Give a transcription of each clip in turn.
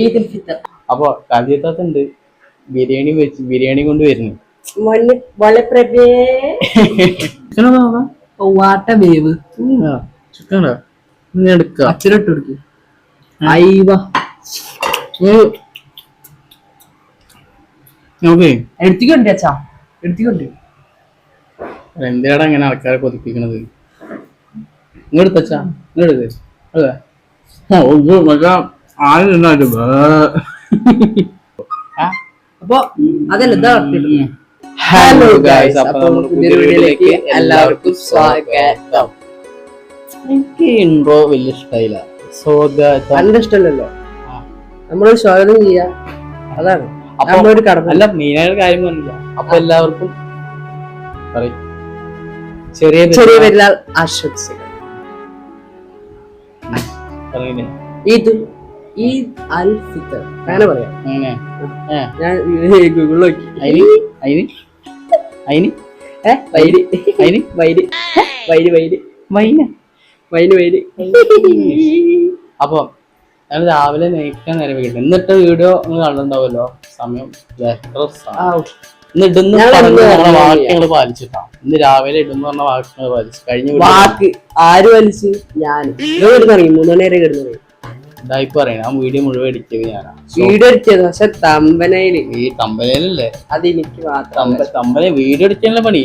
ഈദുൽ ഫിത്തർ. അപ്പൊ കാലിയത്താത്തുണ്ട് ബിരിയാണി കൊണ്ട് വരുന്നു. വാട്ട വേവ് ചിക്കൻ എടുക്ക അച്ചിലിട്ട് കൊടുക്കും. അയ്യ നോക്കേ എടുത്തിക്കൊണ്ട് അച്ഛാ എടുത്തിക്കൊണ്ട്. എന്തിനാണ് അങ്ങനെ ആൾക്കാരെ കൊതിപ്പിക്കണത്? ഇങ്ങെടുത്തച്ചാ ഇങ്ങെടുത്ത് അതെ അപ്പൊ അതല്ല. ഹലോ ഗൈസ്, അപ്പൊ നമ്മുടെ പുതിയൊരു വീഡിയോയിലേക്ക് എല്ലാവർക്കും സ്വാഗതം. എനിക്ക് ഇൻട്രോ വലിയ ഇഷ്ടമായില്ല. നല്ല ഇഷ്ടമല്ലല്ലോ. നമ്മളൊരു സ്വാഗതം ചെയ്യാ, അതാണ് നമ്മളൊരു കടമ. അല്ല, മെയിനായ കാര്യം പറഞ്ഞില്ല. അപ്പൊ എല്ലാവർക്കും ചെറിയ ചെറിയ പെരുന്നാൾ ആശംസകൾ. ഈദ് അൽ ഫിത്തർ അങ്ങനെ പറയാം. ഞാൻ ഗൂഗിളിൽ നോക്കി. അപ്പൊ ഞാൻ രാവിലെ നേക്കാൻ നേരം വീട്ടിൽ എന്നിട്ട് വീഡിയോ ഒന്ന് കണ്ടിട്ടുണ്ടാവുമല്ലോ. സമയം ഇന്ന് വാക്കുകൾ പാലിച്ചിട്ടാ. ഇന്ന് രാവിലെ ഇടുന്ന പറഞ്ഞ വാക്കുകൾ പാലിച്ചു കഴിഞ്ഞ വാക്ക് ആര് വലിച്ച്? ഞാൻ കിടന്നിറങ്ങി 3 മണി വരെ കിടന്നിറങ്ങി. ഇതായിപ്പോ പറയണ ആ വീഡിയോ മുഴുവൻ എഡിറ്റ് ഞാനാ. വീഡിയോ എഡിറ്റ് പക്ഷെ തമ്പനയില് ഈ തമ്പനയിലല്ലേ അത് എനിക്ക് മാത്രം. തമ്പന വീഡിയോ എഡിറ്റ് പണി.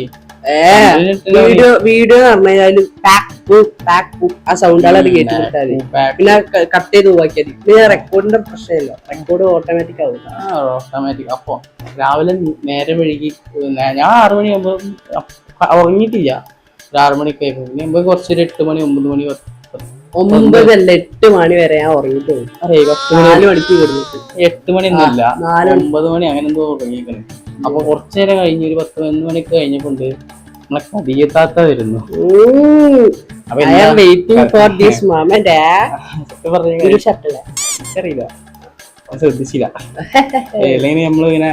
വീഡിയോ എന്ന് പറഞ്ഞാല് ആ സൗണ്ടുകൾ കേട്ട് കൊടുത്താല് പിന്നെ കട്ട് ചെയ്ത് നോക്കിയാൽ പിന്നെ റെക്കോർഡിന്റെ പ്രശ്നമില്ല. റെക്കോർഡ് ഓട്ടോമാറ്റിക് ആവും. ഓട്ടോമാറ്റിക്. അപ്പൊ രാവിലെ നേരെ വഴുകി ഞാൻ 6 മണിയാകുമ്പോ ഉറങ്ങിയിട്ടില്ല. ഒരു 6 മണിക്ക് ആയപ്പോ കുറച്ചൊരു 8 മണി 9 മണി 9 8 മണി വരെ ഞാൻ ഉറങ്ങിയിട്ടുള്ളൂ. 4 മണിക്ക് കിടന്നിട്ട് 8 മണിയൊന്നുമില്ല 9 മണി അങ്ങനെ എന്തോ ഉറങ്ങിക്കണേ. അപ്പൊ കുറച്ചു നേരം കഴിഞ്ഞ് ഒരു 10-11 മണിക്ക് കഴിഞ്ഞപ്പോണ്ട് നമ്മളെ കദിയത്താത്ത വരുന്നു. അറിയില്ല, ശ്രദ്ധിച്ചില്ല. അല്ലെങ്കിൽ നമ്മളിങ്ങനെ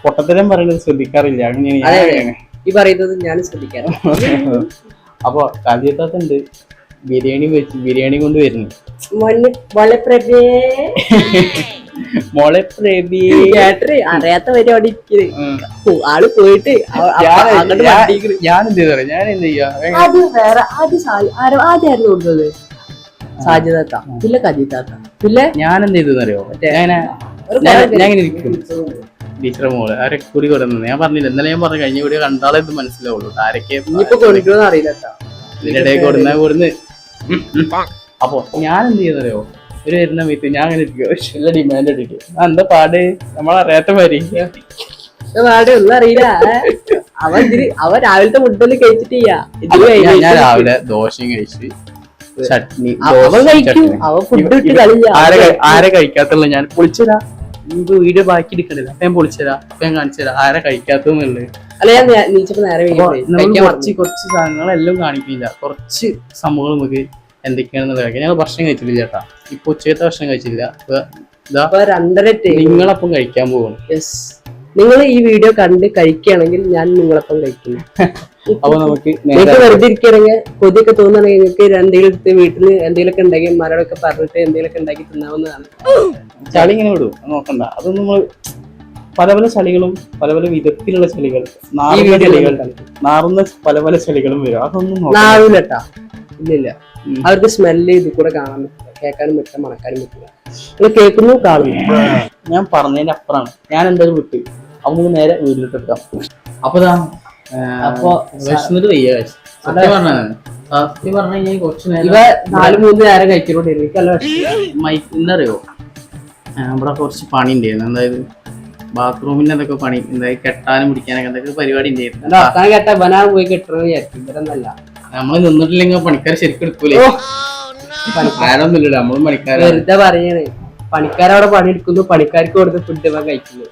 പൊട്ടത്തരം പറയുന്നത് ശ്രദ്ധിക്കാറില്ല. അങ്ങനെയാണ് ഈ പറയുന്നത് ഞാൻ ശ്രദ്ധിക്കാറ്. അപ്പൊ കദിയത്താത്തുണ്ട് ബിരിയാണി കൊണ്ട് വരുന്നു. മോളെ പ്രഭി അറിയാത്ത പരിപാടി ആള് പോയിട്ട് ഞാൻ എന്ത് പറയാ, ഞാൻ എന്ത് ചെയ്യാ? അത് വേറെ ആദ്യമായിരുന്നു കൊടുത്തത് സാജിദാത്ത, പിന്നെ കജിതാത്ത, പിന്നെ ഞാൻ എന്ത് ചെയ്തെന്നറിയോ? ഞാൻ ഇങ്ങനെ ഇരിക്കും. ടീച്ചറെ മോള് ആരൊക്കെ കൂടി കൊടുക്കുന്നത് ഞാൻ പറഞ്ഞില്ല. ഇന്നലെ ഞാൻ പറഞ്ഞു കഴിഞ്ഞ കൂടി കണ്ടാലേ ഇത് മനസ്സിലാവുള്ളൂ ആരൊക്കെ കൊടുക്കുമെന്ന് അറിയില്ല. ഇതിനിടെ കൊടുന്ന്. അപ്പൊ ഞാൻ എന്ത് ചെയ്യുന്നറിയോ? ഒരു വരുന്ന മീറ്റ് ഞാൻ അങ്ങനെ ഇരിക്കും. നല്ല ഡിമാൻഡ് ഇട്ടിട്ട് എന്താ പാട് നമ്മളറിയാത്ത മാതിരി ഒന്നും അറിയില്ല. അവൻ രാവിലത്തെ ഫുഡൊന്നും കഴിച്ചിട്ട് ഞാൻ രാവിലെ ദോശയും കഴിച്ച് ചട്നി. ആരെ കഴിക്കാത്തുള്ള ഞാൻ പൊളിച്ചരാ. നിങ്ങൾക്ക് വീഡിയോ ബാക്കി എടുക്കണില്ല. അപ്പൊ ഞാൻ പൊളിച്ചരാ. അപ്പൊ ഞാൻ കാണിച്ചുതരാ ആരെ കഴിക്കാത്തന്നുള്ളത്. കുറച്ച് സാധനങ്ങളെല്ലാം കാണിക്കില്ല. കുറച്ച് സംഭവങ്ങൾ നമുക്ക് എന്തൊക്കെയാണെന്നുള്ള കാര്യം. ഞങ്ങൾ ഭക്ഷണം കഴിച്ചില്ല ചേട്ടാ. ഇപ്പൊ ഉച്ചക്കത്തെ ഭക്ഷണം കഴിച്ചില്ല. നിങ്ങളപ്പം കഴിക്കാൻ പോവാണ്. നിങ്ങൾ ഈ വീഡിയോ കണ്ട് കഴിക്കുകയാണെങ്കിൽ ഞാൻ നിങ്ങളപ്പം കഴിക്കുന്നു. അപ്പൊ നമുക്ക് വെറുതെ ഇരിക്കുകയാണെങ്കിൽ കൊതിയൊക്കെ തോന്നുകയാണെങ്കിൽ നിങ്ങൾക്ക് എന്തെങ്കിലും വീട്ടിൽ എന്തെങ്കിലുമൊക്കെ ഉണ്ടാക്കി മരോടൊക്കെ പറഞ്ഞിട്ട് എന്തെങ്കിലുമൊക്കെ ഉണ്ടാക്കി തിന്നാവുന്നതാണ്. ചളി ഇങ്ങനെ വിടും, നോക്കണ്ട. അതൊന്നും നമ്മൾ പല പല ചളികളും പല പല വിധത്തിലുള്ള ചളികൾ നാറുന്ന പല ചളികളും വരും. അതൊന്നും നാവില്ലട്ടാ. ഇല്ലില്ല, അവർക്ക് സ്മെല്ല് ഇത് കൂടെ കാണാൻ പറ്റില്ല, കേൾക്കാനും പറ്റില്ല, മണക്കാനും പറ്റില്ല. നിങ്ങൾ കേൾക്കുന്നു കാണുന്നു. ഞാൻ പറഞ്ഞതിന്റെ അപ്പുറമാണ്. ഞാൻ എന്തായാലും വിട്ട് നമുക്ക് നേരെ വീട്ടിലിട്ടെടുക്കാം. അപ്പൊ വിശന്നിട്ട് വയ്യ. സത്യം പറഞ്ഞു കഴിഞ്ഞാൽ കുറച്ച് നേരം 4-3 നേരം കഴിച്ചിട്ടുണ്ട്. എനിക്കല്ല എന്നറിയോ, ഇവിടെ കുറച്ച് പണി ഉണ്ടായിരുന്നു. അതായത് ബാത്റൂമിന്റെ എന്തൊക്കെ പണി, എന്തായാലും കെട്ടാനും പിടിക്കാനൊക്കെ എന്തൊക്കെ പരിപാടി ഉണ്ടായിരുന്നു. കേട്ടാ ബനാൻ പോയി കെട്ടണമെന്ന് വിചാരിക്കും. ഇവരൊന്നല്ല, നമ്മള് നിന്നിട്ടില്ലെങ്കിൽ പണിക്കാർ ശരിക്കും എടുക്കൂലേ. പണിക്കാരൊന്നുമില്ല, നമ്മളും പണിക്കാർ വെറുതെ പറയണേ. പണിക്കാരവിടെ പണിയെടുക്കുന്നു, പണിക്കാർക്ക് കൊടുത്ത് ഫുഡ് കഴിക്കുന്നു.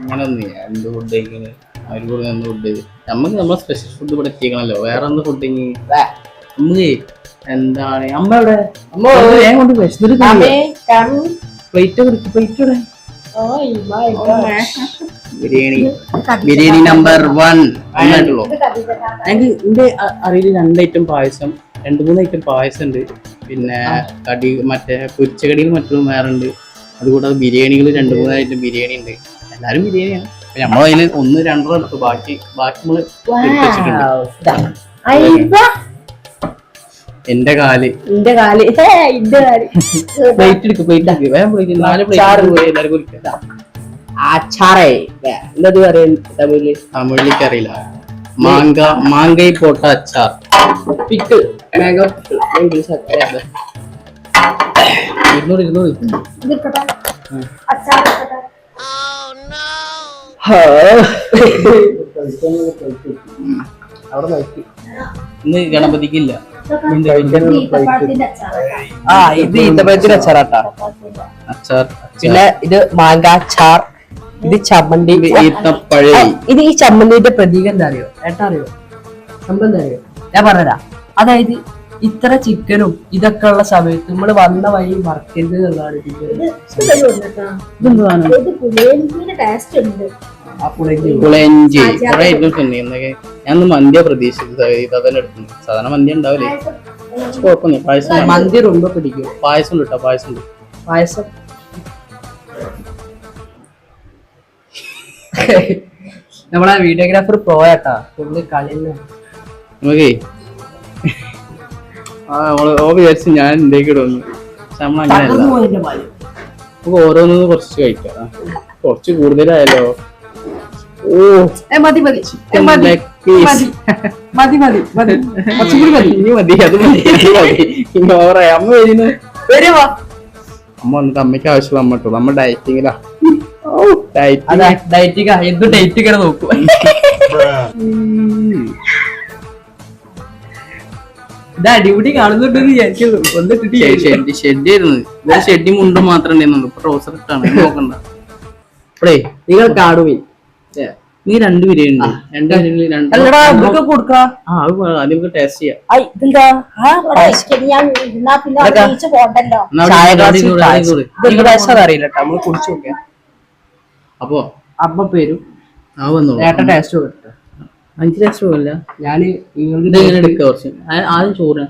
അങ്ങനൊന്നും എന്ത് ഫുഡ് കഴിക്കുന്നത് അവര് കൂടെ എന്ത് ഫുഡ് ചെയ്ത് നമുക്ക് നമ്മളെ സ്പെഷ്യൽ ഫുഡ് ഇവിടെ എത്തിക്കണല്ലോ. വേറെ എന്ത് ഫുഡ് നമുക്ക് എന്താണ്? അമ്മ എവിടെ? ഞാൻ കൊണ്ട് പ്ലേറ്റ് ബിരിയാണി നമ്പർ 1 ആയിട്ടുള്ളൂ. ഞങ്ങൾക്ക് എന്റെ അറിയില് 2 ഐറ്റം പായസം, 2-3 ഐറ്റം പായസം ഉണ്ട്. പിന്നെ കടി മറ്റേ പൊരിച്ചകടികൾ മറ്റും വേറെ ഉണ്ട്. അതുകൂടാതെ ബിരിയാണികൾ 2-3 ഐറ്റം ബിരിയാണി ഉണ്ട്. എല്ലാരും ബിരിയാണിയാണ്. നമ്മൾ അതിൽ 1-2 എടുത്തു. ബാക്കി നമ്മള് എടുത്ത് വെച്ചിട്ടുണ്ട്. എന്റെ കാല് പ്ലേറ്റ് എടുക്കും. പ്ലേറ്റ് വേഗം പ്ലേറ്റ് 4 പ്ലേറ്റ് എല്ലാവർക്കും കുടിക്കാം. അച്ചാറേ എന്നത് പറയാൻ തമിഴില് തമിഴിലേക്ക് അറിയില്ല. മാങ്കൈ പോട്ട അച്ചാർ, പിക്കിൾ മാംഗോ 200. അവിടെ നോക്കി. ഇന്ന് ഗണപതിക്കില്ല. ഇത് ഈത്തപ്പഴത്തിന്റെ അച്ചാറാട്ടാ. അച്ചാർ പിന്നെ ഇത് മാങ്ങ അച്ചാർ, ഇത് ചമ്മന്തി. ഈത്തപ്പഴം. ഇത് ഈ ചമ്മന്തിന്റെ പ്രതീകം എന്താ അറിയോ? ഏട്ടാ അറിയോ? സംഭവം എന്താ അറിയോ? ഞാൻ പറഞ്ഞതാ. അതായത് ഇത്ര ചിക്കനും ഇതൊക്കെ ഉള്ള സമയത്ത് നമ്മള് വന്ന വഴി മറക്കരുത് എന്നുള്ളതാണ് പുളഞ്ചി. കുറെ ഐറ്റംസ് ഉണ്ട്. എന്നൊക്കെ ഞാൻ മന്തിയ പ്രതീക്ഷിച്ചത്. അതന്നെ എടുക്കുന്നു. സാധാരണ മന്തി ഉണ്ടാവില്ലേ? കുഴപ്പമൊന്നും. പായസം മന്തി ரொம்ப പിടിക്കും. പായസം ഉണ്ട് കേട്ടോ. പായസം ഉണ്ട്. പായസം നമ്മളെ വീഡിയോഗ്രാഫർ പോയാട്ടാ. ഫുള്ള് കളി നമുക്കേ വിചാരിച്ചു ഞാൻ എന്തേക്ക് ഇടുന്നു. പക്ഷെ നമ്മളങ്ങനെയല്ല. നമുക്ക് ഓരോന്നും കുറച്ച് കഴിക്കാം. കുറച്ച് കൂടുതലായാലോ. മതി മതി ചിക്കൻ ലെഗ് പീസ് മതി മതി മതി ഇനി മതി. അത് മതി. ഇനി ഓവറായി. അമ്മ വരുന്നു. വരുവാ. അമ്മ വന്നിട്ട് അമ്മയ്ക്ക് ആവശ്യമുള്ള അമ്മ ഇട്ടു. നമ്മ ഡയറ്റിങ്ങിലാ. ഡയറ്റിങ് എന്ത് ഡേറ്റ് ഇങ്ങനെ നോക്കും. ഇത് അടിപൊളി കാണുന്നുണ്ടെന്ന് വിചാരിക്കുന്നു. ഷെഡ് ഷെഡി മുണ്ട് മാത്രം ഉണ്ടായിരുന്നുള്ളൂ. ഇപ്പൊ ട്രൗസർ ഇട്ടാണ്. നോക്കണ്ട. ഇപ്പഴേ നിങ്ങൾ കാണുവിൻ. നീ 2 ബിരിയാണി ഉണ്ട്. 2 ബിരിയാണി കൊടുക്കാം. ആദ്യം ടേസ്റ്റ് ചെയ്യാം. അറിയില്ല. നമ്മള് കുടിച്ചു നോക്കിയാ. അപ്പൊ അമ്മ പേരും ഏട്ടൻ ടേസ്റ്റ് കൊടുത്ത. എനിക്ക് ടേസ്റ്റ് പോകില്ല. ഞാന് ഇതെങ്ങനെ എടുക്കുക? കുറച്ച് ആദ്യം ചോറ്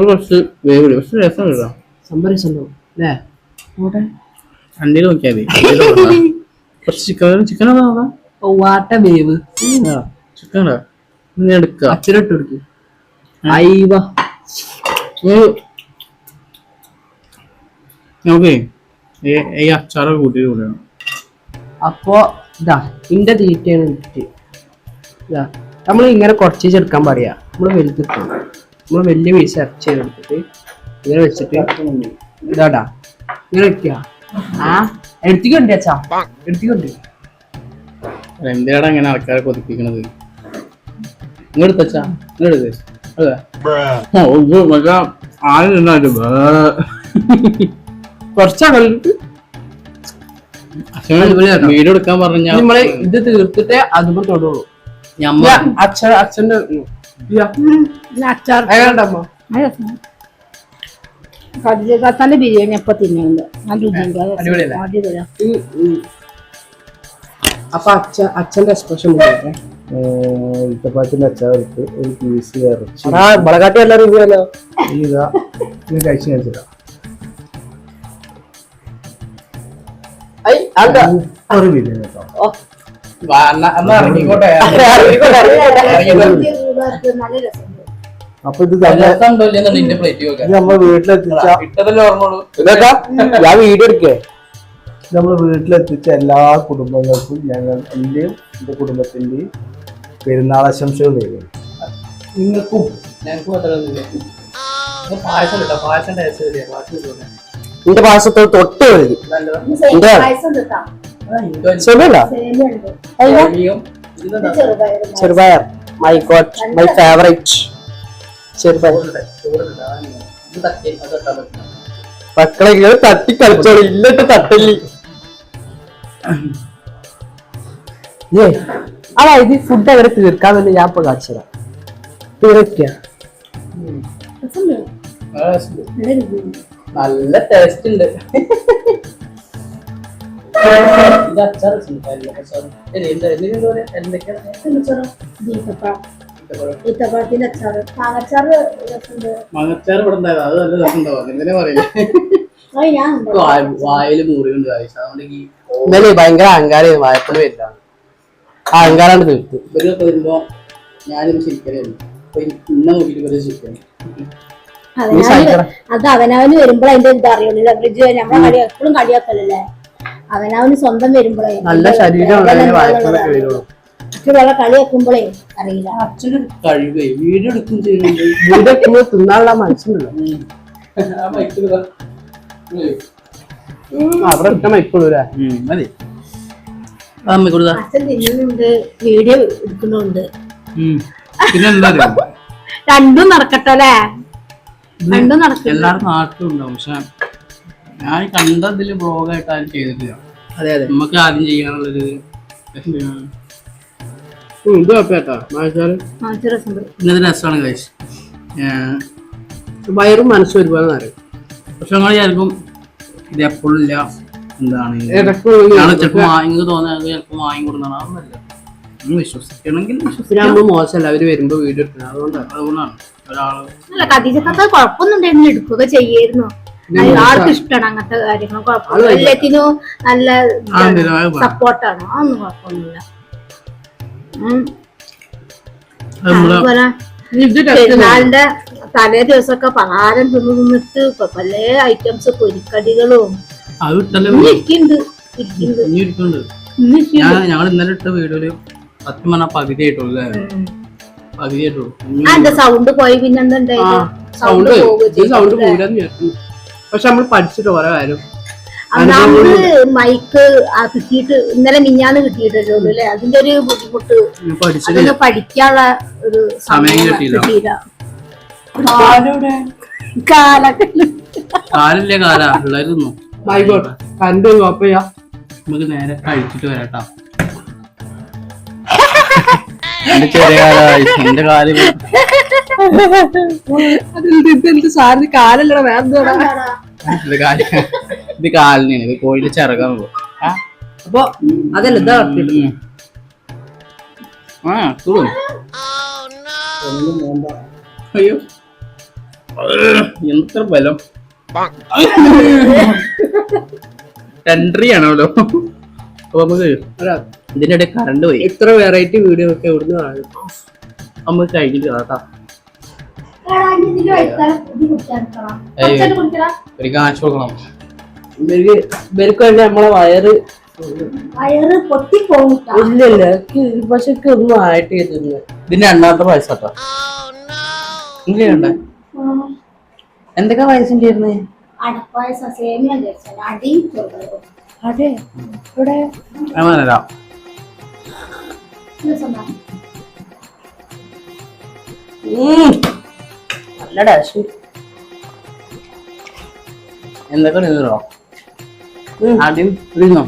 കുറച്ച് വേവ്. പക്ഷെ രസം എടുക്കാം. സംഭരിച്ചല്ലോ അല്ലേ? അണ്ടിയിൽ നോക്കിയാൽ മതി. കുറച്ച് ചിക്കൻ വാട്ട വേവ് ചിക്കൻ എടുക്കുക. അച്ചിലിട്ട് കൊടുക്കും. അയ്യ നോക്കേ ഈ അച്ചാറൊക്കെ കൂട്ടിയിട്ട് കൂടെയാണ്. അപ്പൊ ഇതാ ഇന്റെ തീറ്റയാണ് വിറ്റ്. ഇതാ നമ്മൾ ഇങ്ങനെ കുറച്ച് ചെറുക്കാൻ പറയാ. നമ്മള് വലുതെടുക്കും. നമ്മള് വലിയ പീസ് ഇറച്ചി ചെയ്തെടുത്തിട്ട് ഇങ്ങനെ വെച്ചിട്ട് ഇതാടാ ഇങ്ങനെ വെക്കുക. എടുത്തിക്കൊണ്ട് അച്ഛാ എടുത്തിക്കൊണ്ട്. എന്തിനാണ് അങ്ങനെ ആൾക്കാരെ കൊതിപ്പിക്കണത്? ഇങ്ങെടുത്തച്ചാ ഇങ്ങെടുത്ത് ആദ്യം നിന്നാലും കുറച്ചാണ് വീഡിയോ എടുക്കാൻ പറഞ്ഞ നമ്മള് ഇത് തീർത്തിട്ടേ അതുമ്പോ തൊടുള്ളൂ. അച്ഛന്റെ ബിരിയാണി എപ്പോ തിന്നുണ്ട്. അപ്പൊ അച്ഛന്റെ എക്സ്പ്രഷൻ ഈത്തപ്പഴത്തിന്റെ അച്ചാറെടുത്ത് ഒരു പീസ് ഇറച്ചി മുളകാട്ടി എല്ലാ റിവ്യൂല്ലോ ഇതാ ഇത് കഴിച്ചു കഴിച്ചില്ല. ഒരു ബിരിയാണി കേട്ടോ. അപ്പൊ ഇത് നമ്മളെ വീട്ടിലെത്തിച്ച ഞാൻ വീഡിയോ എടുക്കേ. നമ്മള് വീട്ടിലെത്തിച്ച എല്ലാ കുടുംബങ്ങൾക്കും ഞങ്ങൾ എന്റെയും എന്റെ കുടുംബത്തിന്റെയും പെരുന്നാൾ ആശംസകൾ നേരുന്നു. നിങ്ങൾക്കും എന്റെ പായസത്തോട് തൊട്ട് ചെറുപയർ മൈ ഗോഡ് മൈ ഫേവറേറ്റ് ചെറുപയർ. മക്കളെ തട്ടി കളിച്ചോളൂ. ഇല്ലട്ട് തട്ടല്ലി. അതായത് ഫുഡ് അങ്ങനെ തീർക്കാൻ വേണ്ടി ഞാൻ ഇപ്പൊ കാണിച്ചതാ. തീർക്കുക നല്ല ടേസ്റ്റ് ഉണ്ട്. ഈത്തപ്പഴത്തിന്റെ അച്ചാറ് മാങ്ങച്ചാറ് രസമുണ്ട്. മങ്ങച്ചാറ് ഇവിടെ ഉണ്ടായത് അത് നല്ല രസമുണ്ടാവും എന്തിനാ പറയില്ലേ അത് ഞാൻ വായില് മുറിയുണ്ട് അതുകൊണ്ട് ഈ ഇന്നലെ ഭയങ്കര അഹങ്കാരം വായ്പ വരില്ല അഹങ്കാരാണ് തീർത്തു ഇവരൊക്കെ വരുമ്പോ ഞാനും ചിരിക്കലായിരുന്നു അപ്പൊ ഇന്ന നോക്കിട്ട് ഇവര് ചിരിക്കണം അത് അവനവന് വരുമ്പോൾ അതിന്റെ ഇത് അറിയുള്ളൂ. ഫ്രിഡ്ജ് നമ്മളെ കളി എപ്പോഴും കളിയാക്കലല്ലേ, അവനവന് സ്വന്തം വരുമ്പോഴേ നല്ല ശരീരം വായ്പൊക്കെ വരുള്ളൂ. മറ്റുള്ള കളി വെക്കുമ്പോഴേ അറിയില്ല. അച്ഛനും കഴിവേ വീഡിയോ എടുക്കും ചെയ്യുന്നുണ്ട് വീടൊക്കെ തിന്നാനുള്ള മനസ്സുണ്ടല്ലോ അവിടെ ഇട്ട മൈക്കുള്ളൂല്ലേ മതി അമ്മ കൊടുത്താ അച്ഛൻ തിന്നുന്നുണ്ട്, വീഡിയോ എടുക്കുന്നുണ്ട്. പിന്നെ എന്താ രണ്ടും നടക്കട്ടെ അല്ലേ, രണ്ടും നടക്കും. എല്ലാവരും നാട്ടിലും ഉണ്ടാവും പക്ഷെ ഞാൻ കണ്ടതില് ബ്ലോഗായിട്ട് ആരും ചെയ്തിട്ടില്ല. അതെ അതെ നമുക്ക് ആദ്യം ചെയ്യാനുള്ളൊരു ഇത് കേട്ടോ മാച്ചാറ് ഇന്നത്തെ രസമാണ് കഴിച്ച് വയറും മനസ്സും ഒരുപോലെ നിറയും. പക്ഷെ ഞങ്ങൾ വിചാരിക്കും ഇത് എപ്പോഴും ഇല്ല എന്താണ് ചിലപ്പോൾ എനിക്ക് തോന്നുന്നത് ചിലപ്പോൾ വാങ്ങി കൊടുക്കുന്നതാണ് വിശ്വസിക്കണമെങ്കിൽ നമ്മൾ മോശമല്ല അവര് വരുമ്പോ വീഡിയോ എടുക്കണം അതുകൊണ്ടാണ് ഒരാള് അല്ല കദീജക്കൊക്കെ കുഴപ്പമൊന്നും ഉണ്ടായിരുന്നു, എടുക്കുക ചെയ്യായിരുന്നു. ആൾക്ക് ഇഷ്ടമാണ് അങ്ങനത്തെ കാര്യങ്ങൾ, കുഴപ്പമില്ല. എല്ലാത്തിനും നല്ല സപ്പോർട്ടാണ്, അതൊന്നും കുഴപ്പമൊന്നുമില്ല. അതുപോലെ പെരുന്നാളിന്റെ തലേ ദിവസമൊക്കെ പലഹാരം തിന്നിട്ട് പല ഐറ്റംസ് പൊരിക്കടികളും ഞങ്ങൾ ഇന്നലെ ഇട്ട വീഡിയോയില് സത്യം പറഞ്ഞാൽ പകുതി ആയിട്ടുള്ളൂ പകുതി ആയിട്ടുള്ളൂ. സൗണ്ട് പോയി പിന്നെന്താ സൗണ്ട് പോരാന്ന് വിചാരിക്കുന്നു. പക്ഷെ നമ്മൾ പഠിച്ചിട്ട് ഓരോ കാര്യം നമ്മള് മൈക്ക് കിട്ടിയിട്ട് ഇന്നലെ മിഞ്ഞാന്ന് കിട്ടിയിട്ടല്ലോ അല്ലെ, അതിന്റെ ഒരു ബുദ്ധിമുട്ട് അതൊന്ന് പഠിക്കാനുള്ള ഒരു സമയം കിട്ടിയില്ല. കാലില്ലേ കാല ഉള്ളായിരുന്നു ആയിക്കോട്ടെ കണ്ടു കുഴപ്പമില്ല. നമുക്ക് നേരെ കഴിച്ചിട്ട് വരാട്ടാ. എന്റെ ചെറിയ കാല എന്റെ കാല് ഇതെന്ത് സാറിന് കാലല്ലടാ വേറെ ഇത് കാലിനാണ്, ഇത് കോഴിയുടെ ചിറകാൻ പോകും. അപ്പൊ അതല്ല ഇതാ അയ്യോ എത്ര ബലം ടെൻട്രി ആണല്ലോ. അപ്പൊ നമുക്ക് ഇതിന്റെ ഇടയിൽ കറണ്ട് പോയി. ഇത്ര വെറൈറ്റി വീഡിയോ ഒക്കെ ഇവിടുന്ന് കാണും. നമുക്ക് കഴിഞ്ഞിട്ട് കേട്ടാ ഒരു കാണിച്ചു കൊടുക്കണം. ഇവർക്ക് വേണ്ടി നമ്മളെ വയറ് ഇല്ലല്ല പക്ഷെ ഒന്നും ആയിട്ട് ചെയ്തിരുന്നു. ഇതിന്റെ രണ്ടാമത്തെ വയസ്സാട്ടോ. ഇങ്ങനെയുണ്ട് എന്തൊക്കെ വയസ്സിന്റെ അതെ ഇവിടെ നല്ല ഡാഷ് എന്തൊക്കെ നിന്നോ ആദ്യം ഇരുന്നോ.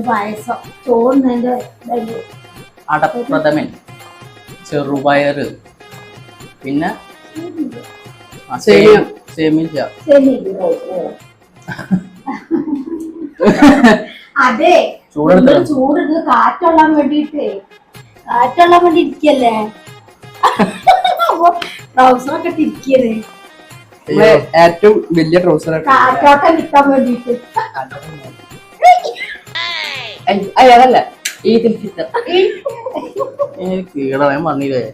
പായസം ചോറിന്റെ അടപ്രഥമൻ, ചെറുപയറ്, പിന്നെ സേമിയ. അതെ ചൂടെടുത്ത് കാറ്റൊള്ളാൻ വേണ്ടിട്ട് ഇരിക്കല്ലേ, ട്രൗസറൊക്കെ ഇരിക്കല്ലേ ഏറ്റവും വലിയ ട്രൗസർ കാറ്റോട്ടം കിട്ടാൻ വേണ്ടിട്ട്. അതല്ല കീടവൻ പറഞ്ഞില്ലേ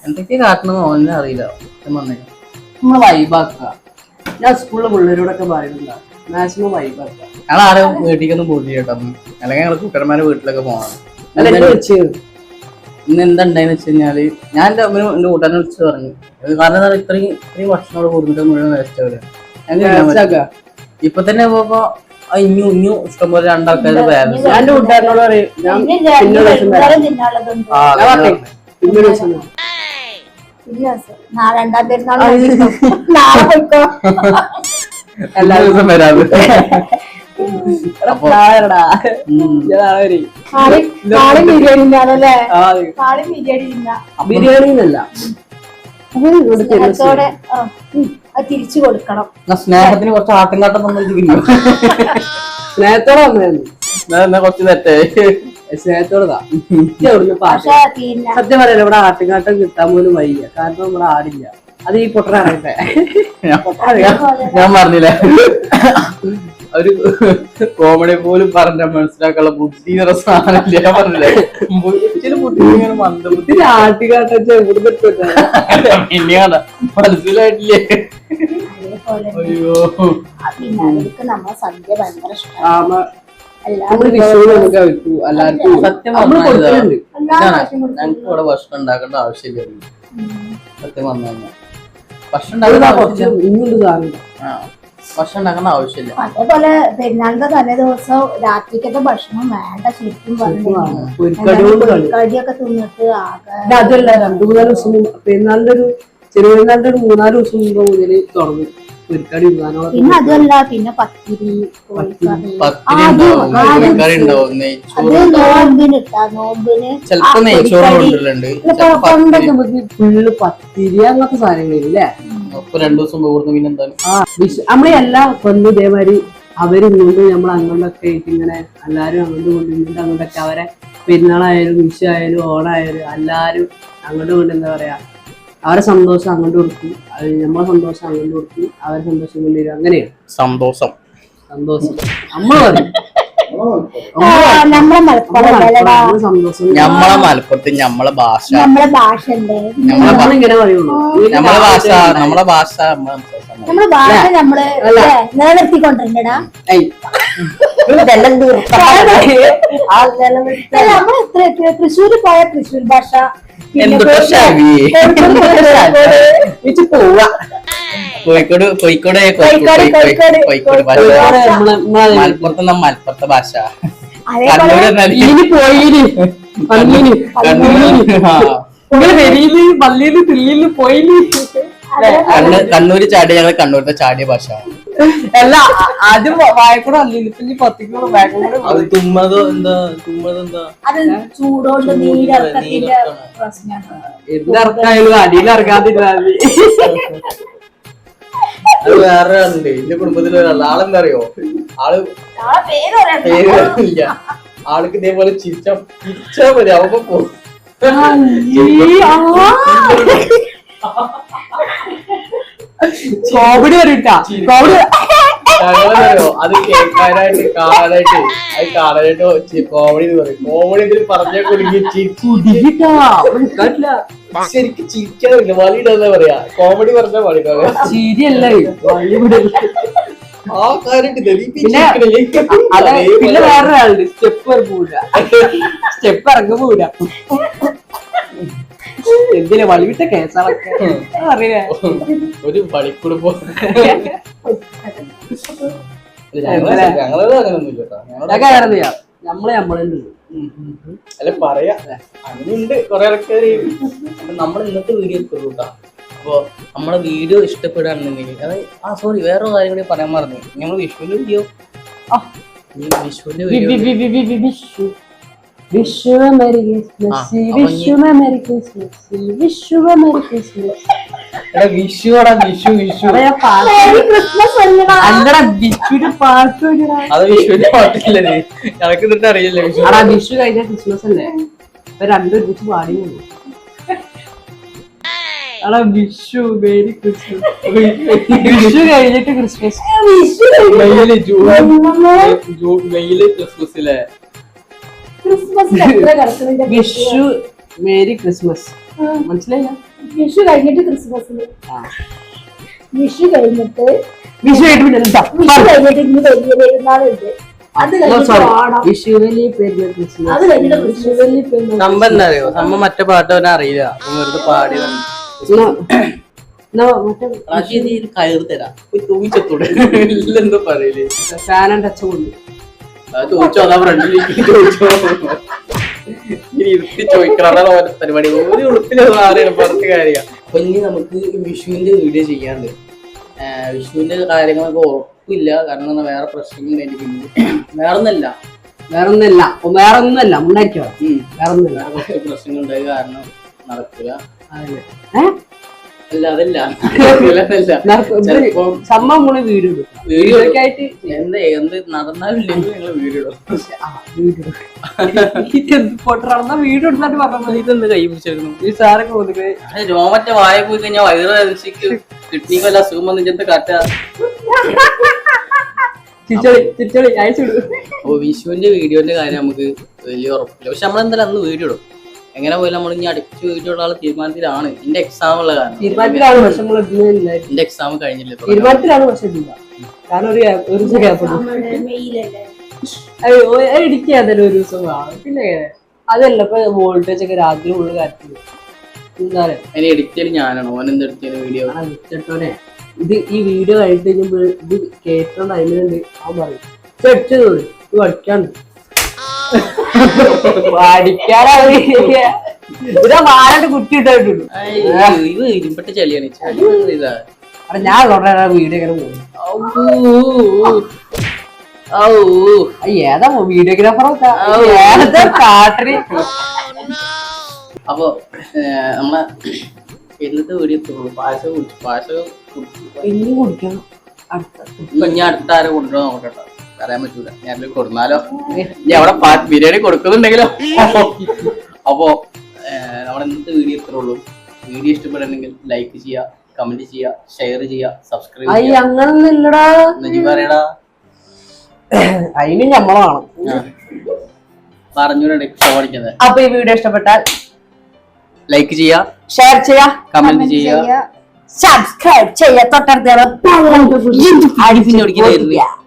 എന്തൊക്കെ കാട്ടണമെന്ന് ഓനെ അറിയില്ല. നമ്മള് വൈബാക്കുക. ഞാൻ സ്കൂളിലെ പിള്ളേരോടൊക്കെ പറയുന്നില്ല മാക്സിമം വൈബാക്കുക. ഞങ്ങൾ ആരും വീട്ടിലേക്കൊന്നും പോയി കേട്ടോ, അല്ലെങ്കിൽ ഞങ്ങൾ കൂട്ടന്മാരെ വീട്ടിലൊക്കെ പോകണം. ഇന്ന് എന്താ ഉണ്ടായെന്ന് വെച്ച് കഴിഞ്ഞാല് ഞാൻ എന്റെ അമ്മ എന്റെ കൂട്ടാനെ വിളിച്ച് പറഞ്ഞു, കാരണം ഇത്രയും ഭക്ഷണം കൊടുത്തിട്ട് മുഴുവൻ വേസ്റ്റ് ആവില്ല. ഇപ്പൊ തന്നെ പോയപ്പോ ഇഞ്ഞു ഇഷ്ടംപോലെ രണ്ടാൾക്കാർ ബാലൻസ്. എന്റെ കൂട്ടുകാരനോട് പറയും രണ്ടാം പെരുന്നാൾ നാളെ പോയിക്കോ, എല്ലാ ദിവസം വരാത്. ബിരിയാണിന്നല്ല തിരിച്ചു കൊടുക്കണം. സ്നേഹത്തിന് കുറച്ച് ആട്ടിൻകാട്ടം തന്നിരിക്കുന്നു. സ്നേഹത്തോടെ വന്നായിരുന്നു. എന്നാ കുറച്ച് തെറ്റേ സ്നേഹത്തോടാ അവിടുന്ന് പാട്ട് പക്ഷെ പിന്നെ സത്യം പറയല്ലോ ഇവിടെ ആട്ടുകാട്ടം കിട്ടാൻ പോലും വയ്യ കാരണം ഇവിടെ ആടില്ല അത് ഈ പൊട്ടറ അറിയട്ടെ ഞാൻ പറഞ്ഞില്ല ഒരു കോമഡി പോലും പറഞ്ഞ മനസ്സിലാക്കാനുള്ള ബുദ്ധി സാധനമില്ല ഞാൻ പറഞ്ഞില്ലേ ചില ബുദ്ധി ഇങ്ങനെ മന്ദബുദ്ധി ആട്ടുകാട്ടം ഇവിടുന്ന് പിന്നെയാണ് മനസ്സിലായിട്ടില്ലേ അതേപോലെ അയ്യോ പിന്നെ അവർക്ക് നമ്മളെ സദ്യ ഭയങ്കര ഇഷ്ടമാണ് നമ്മള് വിഷു നമുക്ക് വെക്കൂ എല്ലാവർക്കും സത്യം നമ്മള് കൊടുക്കലുണ്ട് ഞങ്ങൾക്ക് ഇവിടെ ഭക്ഷണം ഉണ്ടാക്കേണ്ട ആവശ്യമില്ല സത്യം പറഞ്ഞു കഴിഞ്ഞാൽ ഭക്ഷണം അത് ഉണ്ടാക്കേണ്ട കുറച്ച് ആവശ്യം ഇങ്ങോട്ട് സാധനം ഭക്ഷണം ഉണ്ടാക്കേണ്ട ആവശ്യമില്ല അതേപോലെ പെരുന്നാളിന്റെ തലേ ദിവസം രാത്രിക്കത്തെ ഭക്ഷണം വേണ്ട ശരിക്കും പൊരിക്കടി കൊണ്ട് കളി കടിയൊക്കെ തിന്നിട്ട് ആകെ അതല്ല 2-3 ദിവസം പെരുന്നാളിന്റെ ഒരു ചെറുപെരുന്നാളിന്റെ ഒരു 4 ദിവസം മുമ്പ് മുതല് തുടങ്ങും പൊരിക്കടി വിധാനം പിന്നെ അതല്ല പിന്നെ പത്തിരി കോഴിക്കറി പത്തിരി ഉണ്ടാവും കോഴിക്കറി ഉണ്ടാവും നെയ്ച്ചോറ് അത് നോമ്പിന് ഇട്ടാ നോമ്പിന് ചിലപ്പോ നെയ്ച്ചോറ് കൊണ്ടുവരലുണ്ട് പണ്ടൊക്കെ ഫുള്ള് പത്തിരി അങ്ങനത്തെ സാധനങ്ങളില്ലേ അപ്പൊ 2 ദിവസം പോകുന്നു പിന്നെ എന്തായാലും നമ്മളെ എല്ലാ കൊല്ലം ഇതേമാതിരി അവര് ഇങ്ങോട്ട് നമ്മൾ അങ്ങോട്ടൊക്കെ ആയിട്ട് ഇങ്ങനെ എല്ലാരും അങ്ങോട്ട് കൊണ്ട് ഇങ്ങോട്ട് അങ്ങോട്ടൊക്കെ അവരെ പെരുന്നാളായാലും വിഷു ആയാലും ഓണായാലും എല്ലാരും അങ്ങോട്ട് കൊണ്ട് എന്താ പറയാ അവരെ സന്തോഷം അങ്ങോട്ട് കൊടുക്കും നമ്മളെ സന്തോഷം അങ്ങോട്ട് കൊടുക്കും അവരെ സന്തോഷം കൊണ്ടുവരും അങ്ങനെയാണ് സന്തോഷം സന്തോഷം നമ്മൾ പറയും നമ്മളെ മലപ്പുറം നമ്മള് സന്തോഷം ഞമ്മളെ മലപ്പുറത്ത് ഞമ്മളെ ഭാഷ നമ്മളെ ഭാഷ ഉണ്ട് നമ്മളിങ്ങനെ പറയുള്ളൂ നമ്മളെ ഭാഷ നമ്മളെ നമ്മളെ ഭാഷ നമ്മള് നിലനിർത്തിക്കൊണ്ടിരുന്നടാ നമ്മൾ തൃശ്ശൂര് പോയ തൃശ്ശൂർ ഭാഷ എന്തൊക്കെ പോവാ കോഴിക്കോട് കോഴിക്കോട് കോഴിക്കോട് കോഴിക്കോട് ഭാഷ മലപ്പുറത്ത് മലപ്പുറത്തെ ഭാഷ അതേപോലെ ഇനി പോയിന് പള്ളിയില് വരിയില് പള്ളിയില് തിള്ളിയില് പോയിന് കണ്ണൂര് ചാടിയ ഞങ്ങൾ കണ്ണൂരത്തെ ചാടിയ ഭാഷ അല്ല ആദ്യം വായക്കൂടെ പള്ളിയില് പിന്നെ പത്തിക്കൂടെ ബാക്കൂടെ അത് തുമ്മതോ എന്താ തുമ്മതെന്താ അത് ചൂടോണ്ട് നീരിറക്കത്തിന്റെ പ്രശ്നമാണ് എന്തിറക്കായാലും അടിയിലിറങ്ങാതിരുന്നാ മതി അത് വേറെ ഉണ്ട് എന്റെ കുടുംബത്തിൽ ഒരാൾ ആളെന്താ അറിയോ ആള് പേര് പേര് ഇല്ല ആൾക്ക് ഇതേപോലെ ചിരിച്ചാ മതി അവക്ക് പോകും കോമഡി വരട്ടാ കോമഡി ഞങ്ങളെന്തറിയോ അത് കേൾക്കാനായിട്ട് കാണാനായിട്ട് കോമഡി എന്ന് പറയും കോമഡി ഇതിൽ പറഞ്ഞ കുടുങ്ങി ശരിക്കും ചിരിക്കാറില്ല വളിയിടാന്നാ പറയാ കോമഡി പറഞ്ഞാ വളിയിടാ ശരിയല്ലേ ആ കാര്യമായിട്ട് പിന്നെ വേറൊരാളുണ്ട് സ്റ്റെപ്പ് പോവില്ല സ്റ്റെപ്പ് ഇറങ്ങി പോവില്ല എന്തിനാ വളിവിട്ട കേസാളൊക്കെ അറിയാ ഒരു പണിക്കൂടെ ഞങ്ങളത് അങ്ങനൊന്നുമില്ല കേട്ടോ അറിയാ നമ്മളുണ്ട് അല്ല പറയാ അങ്ങനെയുണ്ട് കൊറേ ആൾക്കാര് നമ്മൾ ഇന്നത്തെ വീഡിയോ എടുക്കുള്ളൂ കേട്ടോ അപ്പൊ നമ്മളെ വീഡിയോ ഇഷ്ടപ്പെടുകയാണെന്നുണ്ടെങ്കിൽ അതായത് സോറി വേറെ കാര്യം കൂടി പറയാൻ മറന്നു ഞങ്ങൾ വിഷുവിന്റെ വീഡിയോ വിഷുവിന്റെ video Vishu merry Christmas Vishu merry Christmas Vishu merry Christmas വിഷുവാടാ വിഷു വിഷു ക്രിസ്മസ് അല്ലടാ വിഷുവിന്റെ പാട്ട് അത് വിഷുവിന്റെ പാട്ടില്ലേ ഞങ്ങൾക്ക് എന്നിട്ട് അറിയില്ല വിഷു ആടാ വിഷു കഴിഞ്ഞ ക്രിസ്മസ് അല്ലേ ഇപ്പൊ രണ്ടും ഒരുമിച്ച് പാടി ആടാ വിഷു മേരി ക്രിസ്മസ് വിഷു കഴിഞ്ഞിട്ട് ക്രിസ്മസ് മെയില് ക്രിസ്മസിലെ വിഷു മേരി ക്രിസ്മസ് മനസ്സിലായില്ല വിഷു കഴിഞ്ഞിട്ട് ക്രിസ്മസിന് വിഷു കഴിഞ്ഞിട്ട് വിഷു കഴിഞ്ഞിട്ട് ഇന്ന് വലിയ പെരുന്നാളുണ്ട് അത് കഴിഞ്ഞിട്ട് ഓണം വിഷു വലിയ പെരുന്നാൾ ക്രിസ്മസ് അത് കഴിഞ്ഞിട്ട് വിഷു വലിയ പെരുന്നാൾ സംഭവം എന്താ അറിയോ സംഭവം മറ്റേ പാട്ട് അവനെ അറിയില്ല വെറുതെ പാടിയതാണ് കയറ് തരാം തൂങ്ങിച്ചത്തൂടെ എന്തോ പറയല് ഫാനും ടച്ച് കൊണ്ടു ചോദിച്ചോ അതാ ഫ്രണ്ടിലേക്ക് ചോദിച്ചോ ഇനി ഇരുത്തി ചോദിക്കണം ഓരോ പരിപാടി ഒരു ഉളുപ്പിലൊന്നും അറിയാം പറഞ്ഞ കാര്യമാണ് അപ്പൊ ഇനി നമുക്ക് വിഷുവിന്റെ വീഡിയോ ചെയ്യാണ്ട് വിഷുവിന്റെ കാര്യങ്ങളൊക്കെ ഉറപ്പില്ല കാരണം വേറെ പ്രശ്നങ്ങൾ എനിക്ക് വേറൊന്നല്ല ഉണ്ടായിരിക്കും വേറൊന്നുമില്ല കുറച്ച് പ്രശ്നങ്ങൾ ഉണ്ടായ കാരണം നടക്കില്ല അല്ല അതല്ല സംഭവം നമ്മള് വീഡിയോ വീഡിയോ ആയിട്ട് എന്ത് നടന്നാലും ഇല്ലെങ്കിൽ ഞങ്ങള് വീഡിയോ പൊട്ടറാണെന്നാ വീഡിയോ എടുത്തിട്ട് പറഞ്ഞത്. ഇതെന്ത് കൈ പിടിച്ചിരുന്നു ഈ സാറൊക്കെ കൊടുക്കേ രോമറ്റ വായ പോയി കഴിഞ്ഞാൽ വയറുവേദനക്ക് കിഡ്നിക്കല്ല അസുഖം വന്ന് ചെന്ന് കാറ്റ. ചിച്ചളി അയച്ചിടും. അപ്പൊ വിഷുവിന്റെ വീഡിയോന്റെ കാര്യം നമുക്ക് വലിയ ഉറപ്പില്ല. പക്ഷെ നമ്മളെന്തായാലും അന്ന് വീഡിയോ ഇടും. എങ്ങനെ പോയാലും നമ്മൾ ഇനി അടുത്ത് വീഡിയോ ഉള്ള ആളെ തീരുമാനത്തിലാണ്. എന്റെ എക്സാം ഉള്ള കാരണം തീരുമാനത്തിലാണ്. പക്ഷെ നമ്മൾ എന്റെ എക്സാം കഴിഞ്ഞില്ല. തീരുമാനത്തിലാണ്. പക്ഷെ ഇല്ല കാരണം ഒരു ദിവസം ഗ്യാപ്പ് ഇടിക്കാതല്ലോ ഒരു ദിവസം കാണും. പിന്നെ അതല്ല ഇപ്പൊ വോൾട്ടേജ് ഒക്കെ രാത്രി ഉള്ള കാര്യത്തില് എന്താ പറയാ അതിന് എഡിറ്റർ ഞാനാണ്. ഓൻ എന്ത് എഡിറ്റർ വീഡിയോ വിളിച്ചിട്ടോനെ ഇത് ഈ വീഡിയോ കഴിഞ്ഞിട്ട് കഴിഞ്ഞപ്പോ ഇത് കേട്ട ടൈമിലുണ്ട് അവൻ പറയും ചെടിച്ചത് ഇത് പഠിക്കാണ്ട് ഇതാ വാഴന്റെ കുറ്റി ഇട്ടിട്ടുള്ളൂ. ഇത് ഇരുമ്പട്ട് ചളിയാണ്. ചളി ഇതാ അവിടെ ഞാൻ വീഡിയോ ഇങ്ങനെ പോകും. ഏതാ വീഡിയോഗ്രാഫറൊക്കെ ഏതാ കാട്ടറി. അപ്പൊ നമ്മളെ എന്നത്തെ വീഡിയോ എത്തുള്ളൂ. പായസം കുടിച്ചു. പായസം ഇനി കുടിക്കണം. ഇനി അടുത്ത ആരെ കൊണ്ടുപോകാൻ നോക്കട്ടോ. പറയാൻ പറ്റൂല. ഞാൻ കൊടുന്നാലോ ഇനി അവിടെ ബിരിയാണി കൊടുക്കുന്നുണ്ടെങ്കിലോ. അപ്പോ നമ്മുടെ ഇന്നത്തെ വീഡിയോ എത്ര ഉള്ളൂ. വീഡിയോ ഇഷ്ടപ്പെടണമെങ്കിൽ ലൈക്ക് ചെയ്യുക, കമന്റ് ചെയ്യുക, ഷെയർ ചെയ്യുക, സബ്സ്ക്രൈബ് ചെയ്യുക. അങ്ങനൊന്നുമില്ലടാ പറയടാ. അതിന് ഞമ്മളാണ് പറഞ്ഞൂടെ പഠിക്കുന്നത്. അപ്പൊ ഈ വീഡിയോ ഇഷ്ടപ്പെട്ടാൽ ലൈക്ക് ചെയ്യുക, ഷെയർ ചെയ്യുക, കമന്റ് ചെയ്യുക, സബ്സ്ക്രൈബ് ചെയ്യുക. തൊട്ടടുത്ത അടിപ്പിഞ്ഞ് ഓടിക്കുന്നത്